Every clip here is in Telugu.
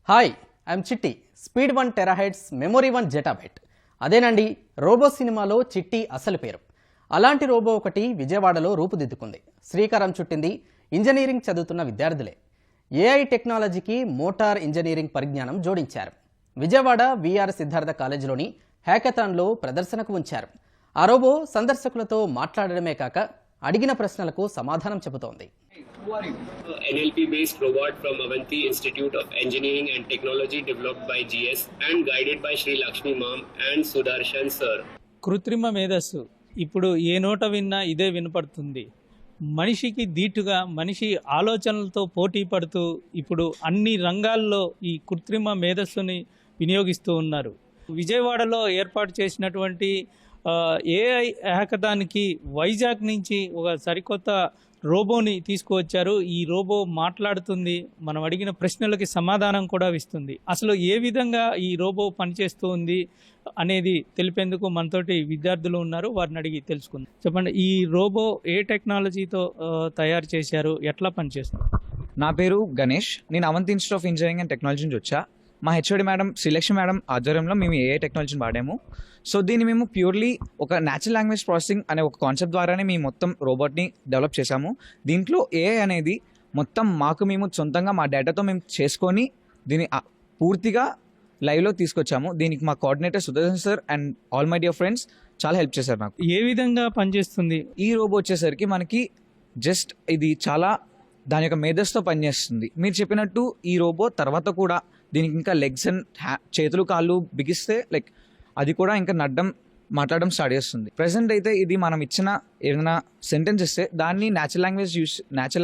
Hi I'm Chitti. Speed 1 terahertz, memory 1 zettabyte. అదేనండి రోబో సినిమాలో చిట్టి అసలు పేరు. అలాంటి రోబో ఒకటి విజయవాడలో రూపుదిద్దుకుంది. శ్రీకారం చుట్టింది ఇంజనీరింగ్ చదువుతున్న విద్యార్థులే. ఏఐ టెక్నాలజీకి మోటార్ ఇంజనీరింగ్ పరిజ్ఞానం జోడించారు. విజయవాడ విఆర్ సిద్ధార్థ కాలేజీలోని హ్యాకథాన్లో ప్రదర్శనకు ఉంచారు. ఆ రోబో సందర్శకులతో మాట్లాడడమే కాక అడిగిన ప్రశ్నలకు సమాధానం చెబుతోంది. NLP-based robot from Avanti Institute of Engineering and Technology developed by GS and guided by Sri Lakshmi Ma'am and Sudarshan Sir. కృత్రిమ మేధస్సు ఇప్పుడు ఏ నోట విన్నా ఇదే వినపడుతుంది. మనిషికి దీటుగా మనిషి ఆలోచనలతో పోటీ పడుతూ ఇప్పుడు అన్ని రంగాల్లో ఈ కృత్రిమ మేధస్సుని వినియోగిస్తూ ఉన్నారు. విజయవాడలో ఏర్పాటు చేసినటువంటి ఏఐ హ్యాకథాన్కి వైజాగ్ నుంచి ఒక సరికొత్త రోబోని తీసుకువచ్చారు. ఈ రోబో మాట్లాడుతుంది, మనం అడిగిన ప్రశ్నలకి సమాధానం కూడా ఇస్తుంది. అసలు ఏ విధంగా ఈ రోబో పనిచేస్తూ ఉంది అనేది తెలిపేందుకు మనతోటి విద్యార్థులు ఉన్నారు, వారిని అడిగి తెలుసుకుందాం. చెప్పండి, ఈ రోబో ఏ టెక్నాలజీతో తయారు చేశారు, ఎట్లా పనిచేస్తుంది? నా పేరు గణేష్. నేను Avanthi institute of engineering and technology నుంచి వచ్చా. మా హెచ్ఓడి మేడం శ్రీలక్ష్మి మేడం ఆధ్వర్యంలో మేము ఏఐ టెక్నాలజీని వాడాము. సో దీన్ని మేము ప్యూర్లీ ఒక న్యాచురల్ లాంగ్వేజ్ ప్రాసెసింగ్ అనే ఒక కాన్సెప్ట్ ద్వారానే మేము మొత్తం రోబోట్ని డెవలప్ చేశాము. దీంట్లో ఏఐ అనేది మొత్తం మేము సొంతంగా మా డేటాతో మేము చేసుకొని దీన్ని పూర్తిగా లైవ్లో తీసుకొచ్చాము. దీనికి మా coordinator Sudarshan sir and all my dear friends చాలా హెల్ప్ చేశారు నాకు. ఏ విధంగా పనిచేస్తుంది ఈ రోబో వచ్చేసరికి మనకి జస్ట్ ఇది చాలా దాని యొక్క మేధస్తో పనిచేస్తుంది. మీరు చెప్పినట్టు ఈ రోబో తర్వాత కూడా దీనికి ఇంకా లెగ్స్ అండ్ చేతులు కాళ్ళు బిగిస్తే అది కూడా ఇంకా మాట్లాడడం స్టార్ట్ చేస్తుంది. ప్రెసెంట్ అయితే ఇది మనం ఇచ్చిన ఏదైనా సెంటెన్స్ ఇస్తే దాన్ని న్యాచురల్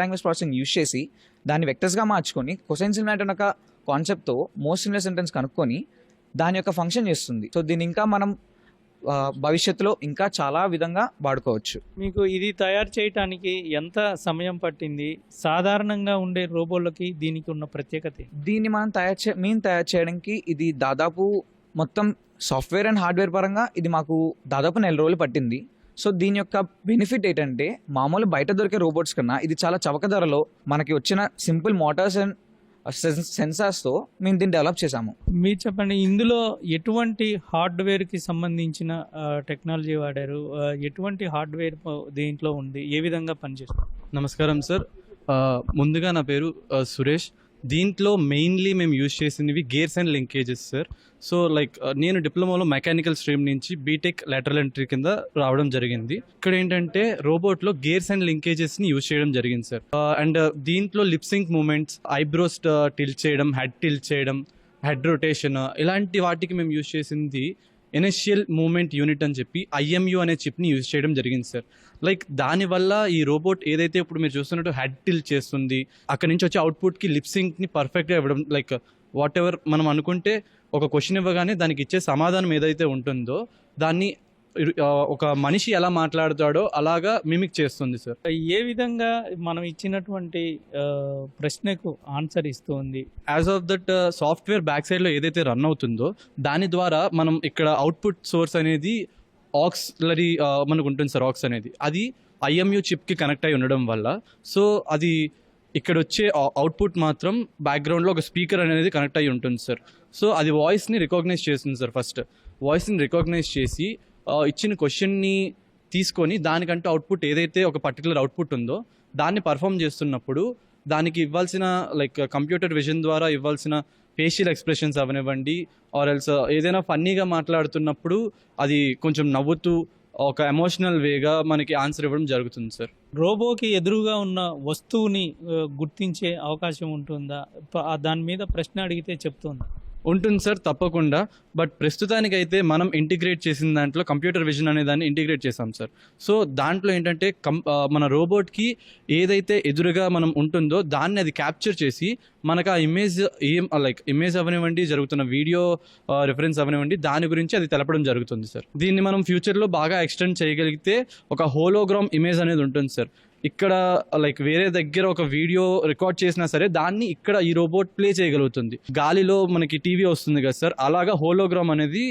లాంగ్వేజ్ ప్రాసెసింగ్ యూజ్ చేసి దాన్ని వెక్టర్స్గా మార్చుకొని కొసైన్ సిమిలారిటీ అనే ఒక కాన్సెప్ట్తో మోస్ట్ సిమిలర్ సెంటెన్స్ కనుక్కొని దాని యొక్క ఫంక్షన్ చేస్తుంది. సో దీన్ని ఇంకా మనం భవిష్యత్తులో ఇంకా చాలా విధంగా వాడుకోవచ్చు. మీకు ఇది తయారు చేయడానికి ఎంత సమయం పట్టింది? సాధారణంగా ఉండే రోబోలకి దీనికి ఉన్న ప్రత్యేకత? దీన్ని మనం తయారు చేయడానికి ఇది దాదాపు మొత్తం సాఫ్ట్వేర్ అండ్ హార్డ్వేర్ పరంగా ఇది మాకు దాదాపు 4 రోజులు పట్టింది. సో దీని యొక్క బెనిఫిట్ ఏంటంటే మామూలు బయట దొరికే రోబోట్స్ కన్నా ఇది చాలా చవక ధరలో మనకి వచ్చిన సింపుల్ మోటార్స్ అండ్ సెన్సార్స్తో మేము దీన్ని డెవలప్ చేశాము. మీరు చెప్పండి, ఇందులో ఎటువంటి హార్డ్వేర్కి సంబంధించిన టెక్నాలజీ వాడారు? ఎటువంటి హార్డ్వేర్ దీంట్లో ఉంది? ఏ విధంగా పనిచేస్తుంది? నమస్కారం సార్. ముందుగా నా పేరు సురేష్. దీంట్లో మెయిన్లీ మేము యూజ్ చేసినవి gears and linkages sir. So నేను డిప్లొమాలో మెకానికల్ స్ట్రీమ్ నుంచి బీటెక్ లాటరల్ ఎంట్రీ కింద రావడం జరిగింది. ఇక్కడ ఏంటంటే రోబోట్లో గేర్స్ అండ్ లింకేజెస్ని యూజ్ చేయడం జరిగింది సార్. అండ్ దీంట్లో లిప్సింక్ మూమెంట్స్, ఐబ్రోస్ టిల్ట్ చేయడం, హెడ్ టిల్ట్ చేయడం, హెడ్ రొటేషన్, ఇలాంటి వాటికి మేము యూజ్ చేసింది ఇనిషియల్ మూమెంట్ యూనిట్ అని చెప్పి IMU అనే చిప్ని యూజ్ చేయడం జరిగింది సార్. దానివల్ల ఈ రోబోట్ ఏదైతే ఇప్పుడు మీరు చూస్తున్నట్టు హెడ్ టిల్ట్ చేస్తుంది, అక్కడి నుంచి వచ్చే అవుట్పుట్కి లిప్సింక్ని పర్ఫెక్ట్గా ఇవ్వడం, వాట్ ఎవర్ మనం అనుకుంటే ఒక క్వశ్చన్ ఇవ్వగానే దానికి ఇచ్చే సమాధానం ఏదైతే ఉంటుందో దాన్ని ఒక మనిషి ఎలా మాట్లాడతాడో అలాగా మిమిక్ చేస్తుంది సార్. ఏ విధంగా మనం ఇచ్చినటువంటి ప్రశ్నకు ఆన్సర్ ఇస్తుంది? As of that software back సైడ్లో ఏదైతే రన్ అవుతుందో దాని ద్వారా మనం ఇక్కడ అవుట్పుట్ సోర్స్ అనేది ఆక్సిలరీ మనకు ఉంటుంది సార్. ఆక్స్ అనేది అది IMU చిప్కి కనెక్ట్ అయి ఉండడం వల్ల సో అది ఇక్కడ వచ్చే అవుట్పుట్ మాత్రం బ్యాక్గ్రౌండ్లో ఒక స్పీకర్ అనేది కనెక్ట్ అయి ఉంటుంది సార్. సో అది వాయిస్ని రికాగ్నైజ్ చేస్తుంది సార్. ఫస్ట్ వాయిస్ని రికాగ్నైజ్ చేసి ఇచ్చిన క్వశ్చన్ని తీసుకొని దానికంటూ అవుట్పుట్ ఏదైతే ఒక పర్టికులర్ అవుట్పుట్ ఉందో దాన్ని పర్ఫామ్ చేస్తున్నప్పుడు దానికి ఇవ్వాల్సిన కంప్యూటర్ విజన్ ద్వారా ఇవ్వాల్సిన ఫేషియల్ ఎక్స్ప్రెషన్స్ అవనివ్వండి, ఆర్ ఎల్స్ ఏదైనా ఫన్నీగా మాట్లాడుతున్నప్పుడు అది కొంచెం నవ్వుతూ ఒక ఎమోషనల్ వేగా మనకి ఆన్సర్ ఇవ్వడం జరుగుతుంది సార్. రోబోకి ఎదురుగా ఉన్న వస్తువుని గుర్తించే అవకాశం ఉంటుందా? దాని మీద ప్రశ్న అడిగితే చెప్తుంది? ఉంటుంది సార్, తప్పకుండా. బట్ ప్రస్తుతానికైతే మనం ఇంటిగ్రేట్ చేసిన దాంట్లో కంప్యూటర్ విజన్ అనే దాన్ని ఇంటిగ్రేట్ చేసాం సార్. సో దాంట్లో ఏంటంటే మన రోబోట్కి ఏదైతే ఎదురుగా మనం ఉంటుందో దాన్ని అది క్యాప్చర్ చేసి మనకు ఆ ఇమేజ్ ఇమేజ్ అవనివ్వండి, జరుగుతున్న వీడియో రిఫరెన్స్ అవనివ్వండి, దాని గురించి అది తెలపడం జరుగుతుంది సార్. దీన్ని మనం ఫ్యూచర్లో బాగా ఎక్స్టెండ్ చేయగలిగితే ఒక హోలోగ్రామ్ ఇమేజ్ అనేది ఉంటుంది సార్. ఇక్కడ లైక్ వేరే దగ్గర ఒక వీడియో రికార్డ్ చేసినా సరే దాన్ని ఇక్కడ ఈ రోబోట్ ప్లే చేయగలుగుతుంది. గాలిలో మనకి టీవీ వస్తుంది కదా సార్, అలాగా హోలోగ్రామ్ అనేది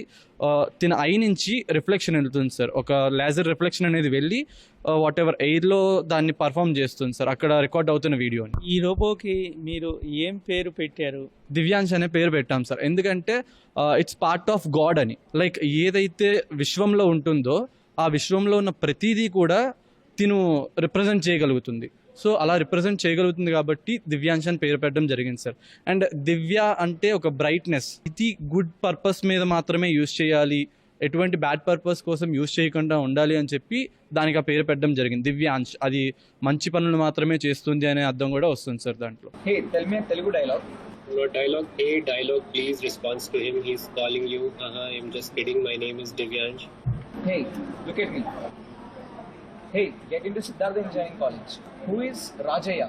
తిన ఐ నుంచి రిఫ్లెక్షన్ వెళ్తుంది సార్. ఒక లేజర్ రిఫ్లెక్షన్ అనేది వెళ్ళి వాట్ ఎవర్ ఎయిర్లో దాన్ని పర్ఫామ్ చేస్తుంది సార్, అక్కడ రికార్డ్ అవుతున్న వీడియోని. ఈ రోబోకి మీరు ఏం పేరు పెట్టారు? దివ్యాంశ్ అనే పేరు పెట్టాం సార్, ఎందుకంటే ఇట్స్ పార్ట్ ఆఫ్ గాడ్ అని. లైక్ ఏదైతే విశ్వంలో ఉంటుందో ఆ విశ్వంలో ఉన్న ప్రతిదీ కూడా తిను రిప్రజెంట్ చేయగలుగుతుంది. సో అలా రిప్రజెంట్ చేయగలుగుతుంది కాబట్టి దివ్యాంశ్ అని పేరు పెట్టడం జరిగింది సార్. అండ్ దివ్య అంటే ఒక బ్రైట్నెస్, ఇది గుడ్ పర్పస్ మీద మాత్రమే యూజ్ చేయాలి, ఎటువంటి బ్యాడ్ పర్పస్ కోసం యూజ్ చేయకుండా ఉండాలి అని చెప్పి దానికి ఆ పేరు పెట్టడం జరిగింది దివ్యాంశ్. అది మంచి పనులు మాత్రమే చేస్తుంది అనే అర్థం కూడా వస్తుంది సార్ దాంట్లో. Hey tell me Telugu dialogue. No dialogue. Hey, dialogue, please response to him. He's calling you. I'm just kidding. My name is Divyansh. Hey, look at me. Hey, get into Siddhartha Engineering College. Who is Rajaya?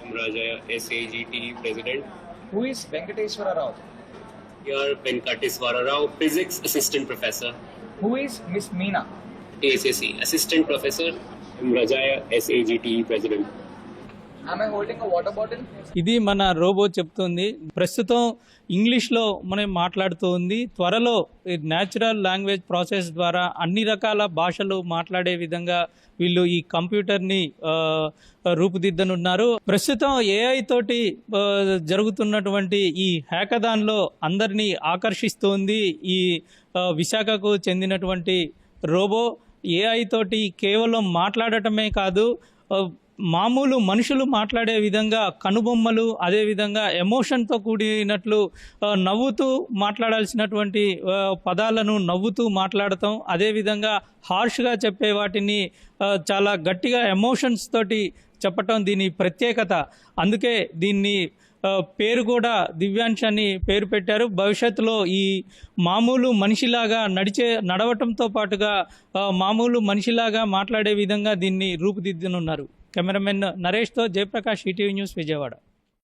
I'm Rajaya, SAGT President. Who is Venkateswara Rao? You're Venkateswara Rao, Physics Assistant Professor. Who is Miss Meena? ASSE Assistant Professor. I'm Rajaya, SAGT President. Am I holding a water bottle? ఇది మన రోబో చెప్తుంది. ప్రస్తుతం ఇంగ్లీష్లో మనం మాట్లాడుతూ ఉంది. త్వరలో న్యాచురల్ లాంగ్వేజ్ ప్రాసెస్ ద్వారా అన్ని రకాల భాషలు మాట్లాడే విధంగా వీళ్ళు ఈ కంప్యూటర్ని రూపుదిద్దనున్నారు. ప్రస్తుతం ఏఐ తోటి జరుగుతున్నటువంటి ఈ హ్యాకథాన్లో అందరినీ ఆకర్షిస్తుంది ఈ విశాఖకు చెందినటువంటి రోబో. ఏఐ తోటి కేవలం మాట్లాడటమే కాదు, మామూలు మనుషులు మాట్లాడే విధంగా కనుబొమ్మలు, అదేవిధంగా ఎమోషన్తో కూడినట్లు నవ్వుతూ మాట్లాడాల్సినటువంటి పదాలను నవ్వుతూ మాట్లాడటం, అదేవిధంగా హార్ష్గా చెప్పే వాటిని చాలా గట్టిగా ఎమోషన్స్ తోటి చెప్పటం దీని ప్రత్యేకత. అందుకే దీన్ని పేరు కూడా దివ్యాంశ్ అని పేరు పెట్టారు. భవిష్యత్తులో ఈ మామూలు మనిషిలాగా నడవటంతో పాటుగా మామూలు మనిషిలాగా మాట్లాడే విధంగా దీన్ని రూపుదిద్దనున్నారు. కెమెరామెన్ నరేష్తో జయప్రకాష్, ఈటీవీ న్యూస్, విజయవాడ.